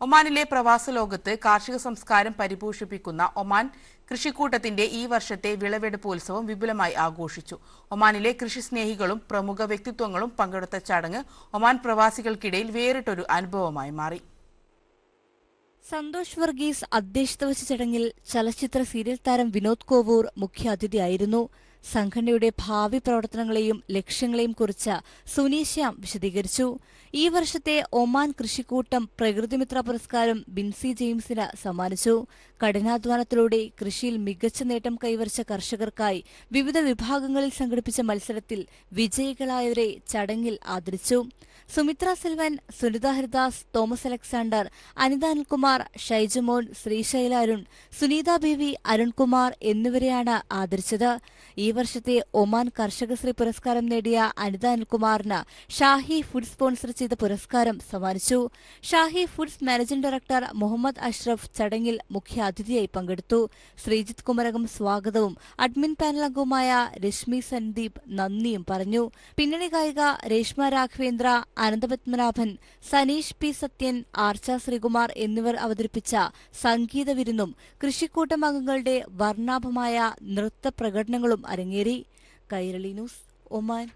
ഒമാനിലെ പ്രവാസ ലോകത്ത് കാർഷിക സംസ്കാരം പരിപോഷിപ്പിക്കുന്ന ഒമാൻ കൃഷിക്കൂട്ടത്തിന്റെ ഈ വർഷത്തെ വിളവെടുപ്പ് ഉത്സവം വിപുലമായി ആഘോഷിച്ചു. ഒമാനിലെ കൃഷിസ്നേഹികളും പ്രമുഖ വ്യക്തിത്വങ്ങളും പങ്കെടുത്ത ചടങ്ങ് ഒമാൻ പ്രവാസികൾക്കിടയിൽ വേറിട്ടൊരു അനുഭവമായി മാറി. സന്തോഷ് വർഗീസ് അധ്യക്ഷത വഹിച്ച ചടങ്ങിൽ ചലച്ചിത്ര സീരിയൽ താരം വിനോദ് കോവൂർ മുഖ്യാതിഥിയായിരുന്നു. സംഘടനയുടെ ഭാവി പ്രവർത്തനങ്ങളെയും ലക്ഷ്യങ്ങളെയും കുറിച്ച് സുനീശ്യാം വിശദീകരിച്ചു. ഈ വർഷത്തെ ഒമാൻ കൃഷിക്കൂട്ടം പ്രകൃതിമിത്ര പുരസ്കാരം ബിൻസി ജെയിംസിന് സമ്മാനിച്ചു. കഠിനാധ്വാനത്തിലൂടെ കൃഷിയിൽ മികച്ച നേട്ടം കൈവരിച്ച കർഷകർക്കായി വിവിധ വിഭാഗങ്ങളിൽ സംഘടിപ്പിച്ച മത്സരത്തിൽ വിജയികളായവരെ ചടങ്ങിൽ ആദരിച്ചു. സുമിത്ര സിൽവൻ, സുനിത ഹരിദാസ്, തോമസ് അലക്സാണ്ടർ, അനിത അനിൽകുമാർ, ഷൈജമോൻ, ശ്രീശൈല അരുൺ, സുനീത ബേബി, അരുൺകുമാർ എന്നിവരെയാണ് ആദരിച്ചത്. ഈ വർഷത്തെ ഒമാൻ കർഷകശ്രീ പുരസ്കാരം നേടിയ അനിത അനിൽകുമാറിന് ഷാഹി ഫുഡ് സ്പോൺസർ ചെയ്ത പുരസ്കാരം സമ്മാനിച്ചു. Shahi foods managing director Muhammad Ashraf ചടങ്ങിൽ മുഖ്യാതിഥിയായി പങ്കെടുത്തു. ശ്രീജിത്ത് കുമരകം സ്വാഗതവും അഡ്മിൻ പാനൽ അംഗവുമായ രശ്മി സന്ദീപ് നന്ദിയും പറഞ്ഞു. പിന്നണി ഗായിക രേഷ്മ രാഘവേന്ദ്ര, അനന്തപത്മനാഭൻ, സനീഷ് പി സത്യൻ, ആർച്ച ശ്രീകുമാർ എന്നിവർ അവതരിപ്പിച്ച സംഗീത വിരുന്നും കൃഷിക്കൂട്ടം അംഗങ്ങളുടെ വർണ്ണാഭമായ നൃത്ത പ്രകടനങ്ങളും അരങ്ങേറി. Kairali news, Oman.